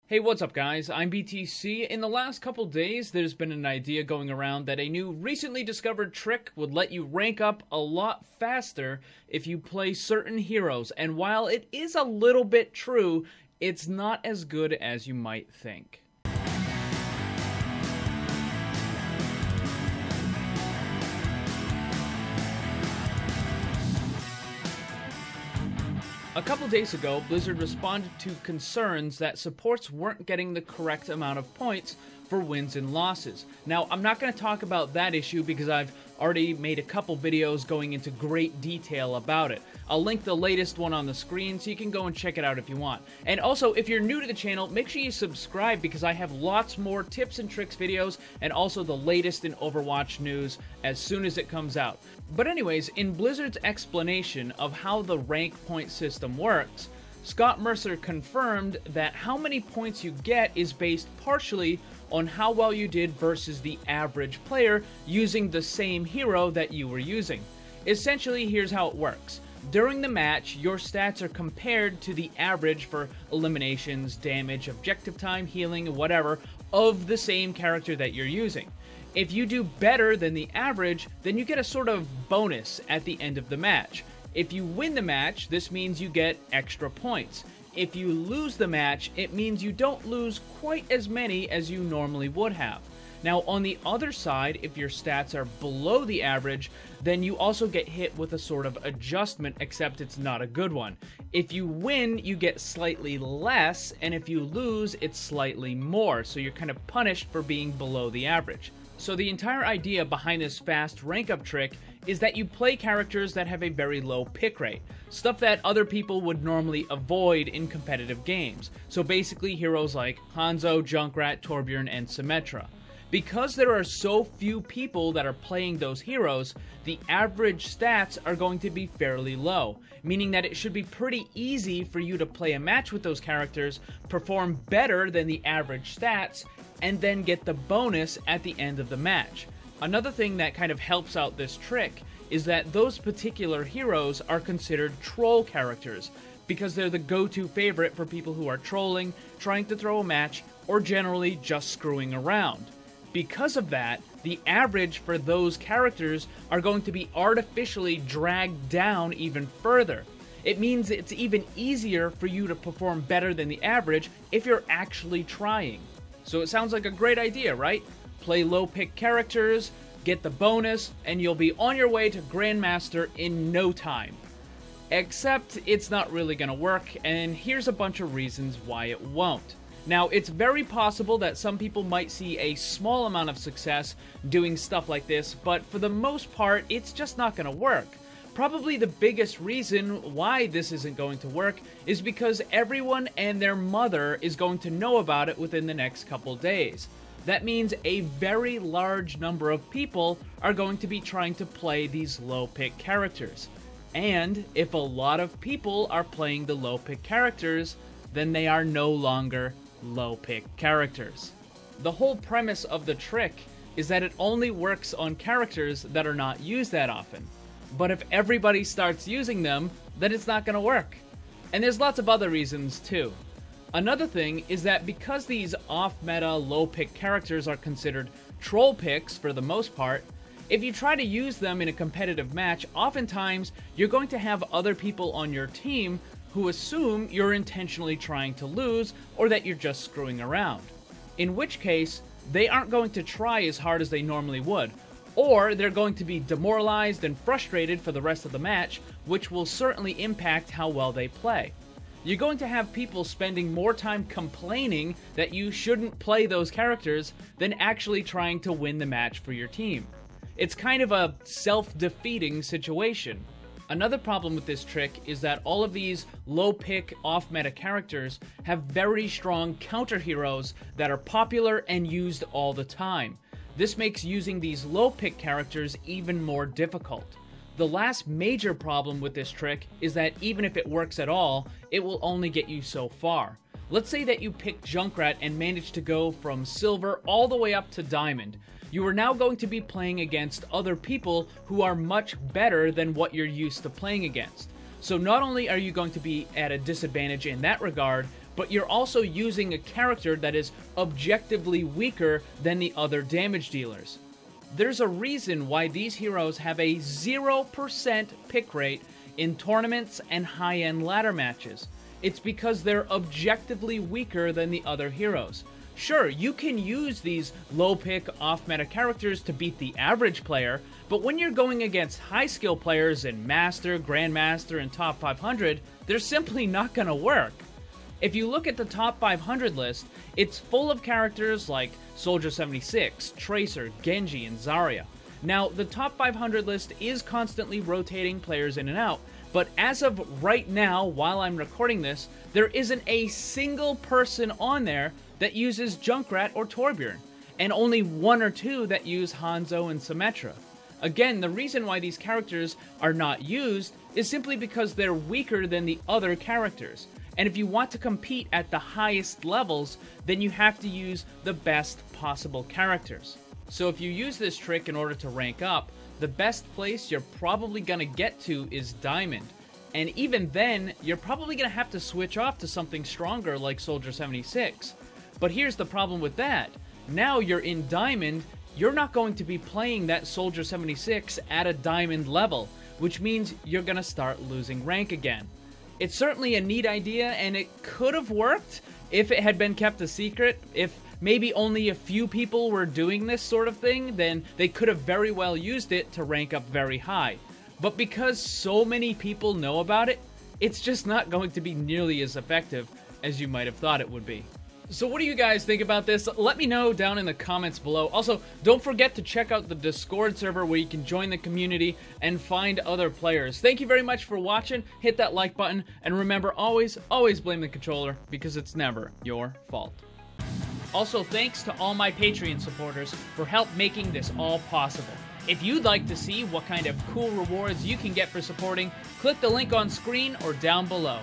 Hey, what's up guys? I'm BTC. In the last couple days, there's been an idea going around that a new recently discovered trick would let you rank up a lot faster if you play certain heroes, and while it is a little bit true, it's not as good as you might think. A couple days ago, Blizzard responded to concerns that supports weren't getting the correct amount of points for wins and losses. Now, I'm not going to talk about that issue because I've already made a couple videos going into great detail about it. I'll link the latest one on the screen so you can go and check it out if you want. And also, if you're new to the channel, make sure you subscribe because I have lots more tips and tricks videos and also the latest in Overwatch news as soon as it comes out. But anyways, in Blizzard's explanation of how the rank point system works, Scott Mercer confirmed that how many points you get is based partially on how well you did versus the average player using the same hero that you were using. Essentially, here's how it works. During the match, your stats are compared to the average for eliminations, damage, objective time, healing, whatever, of the same character that you're using. If you do better than the average, then you get a sort of bonus at the end of the match. If you win the match, this means you get extra points. If you lose the match, it means you don't lose quite as many as you normally would have. Now, on the other side, if your stats are below the average, then you also get hit with a sort of adjustment, except it's not a good one. If you win, you get slightly less, and if you lose, it's slightly more, so you're kind of punished for being below the average. So the entire idea behind this fast rank-up trick is that you play characters that have a very low pick rate, stuff that other people would normally avoid in competitive games. So basically heroes like Hanzo, Junkrat, Torbjorn, and Symmetra. Because there are so few people that are playing those heroes, the average stats are going to be fairly low, meaning that it should be pretty easy for you to play a match with those characters, perform better than the average stats, and then get the bonus at the end of the match. Another thing that kind of helps out this trick is that those particular heroes are considered troll characters, because they're the go-to favorite for people who are trolling, trying to throw a match, or generally just screwing around. Because of that, the average for those characters are going to be artificially dragged down even further. It means it's even easier for you to perform better than the average if you're actually trying. So it sounds like a great idea, right? Play low-pick characters, get the bonus, and you'll be on your way to Grandmaster in no time. Except it's not really gonna work, and here's a bunch of reasons why it won't. Now, it's very possible that some people might see a small amount of success doing stuff like this, but for the most part, it's just not gonna work. Probably the biggest reason why this isn't going to work is because everyone and their mother is going to know about it within the next couple days. That means a very large number of people are going to be trying to play these low-pick characters. And if a lot of people are playing the low-pick characters, then they are no longer low-pick characters. The whole premise of the trick is that it only works on characters that are not used that often. But if everybody starts using them, then it's not going to work. And there's lots of other reasons too. Another thing is that because these off-meta, low-pick characters are considered troll picks for the most part, if you try to use them in a competitive match, oftentimes you're going to have other people on your team who assume you're intentionally trying to lose or that you're just screwing around. In which case, they aren't going to try as hard as they normally would, or they're going to be demoralized and frustrated for the rest of the match, which will certainly impact how well they play. You're going to have people spending more time complaining that you shouldn't play those characters than actually trying to win the match for your team. It's kind of a self-defeating situation. Another problem with this trick is that all of these low-pick, off-meta characters have very strong counter-heroes that are popular and used all the time. This makes using these low-pick characters even more difficult. The last major problem with this trick is that even if it works at all, it will only get you so far. Let's say that you pick Junkrat and manage to go from silver all the way up to diamond. You are now going to be playing against other people who are much better than what you're used to playing against. So not only are you going to be at a disadvantage in that regard, but you're also using a character that is objectively weaker than the other damage dealers. There's a reason why these heroes have a 0% pick rate in tournaments and high-end ladder matches. It's because they're objectively weaker than the other heroes. Sure, you can use these low-pick, off-meta characters to beat the average player, but when you're going against high-skill players in Master, Grandmaster, and Top 500, they're simply not gonna work. If you look at the Top 500 list, it's full of characters like Soldier 76, Tracer, Genji, and Zarya. Now, the Top 500 list is constantly rotating players in and out, but as of right now, while I'm recording this, there isn't a single person on there that uses Junkrat or Torbjorn, and only one or two that use Hanzo and Symmetra. Again, the reason why these characters are not used is simply because they're weaker than the other characters. And if you want to compete at the highest levels, then you have to use the best possible characters. So if you use this trick in order to rank up, the best place you're probably gonna get to is Diamond. And even then, you're probably gonna have to switch off to something stronger like Soldier 76. But here's the problem with that. Now you're in Diamond, you're not going to be playing that Soldier 76 at a Diamond level, which means you're gonna start losing rank again. It's certainly a neat idea, and it could have worked if it had been kept a secret. If maybe only a few people were doing this sort of thing, then they could have very well used it to rank up very high. But because so many people know about it, it's just not going to be nearly as effective as you might have thought it would be. So what do you guys think about this? Let me know down in the comments below. Also, don't forget to check out the Discord server where you can join the community and find other players. Thank you very much for watching. Hit that like button, and remember, always blame the controller, because it's never your fault. Also, thanks to all my Patreon supporters for help making this all possible. If you'd like to see what kind of cool rewards you can get for supporting, click the link on screen or down below.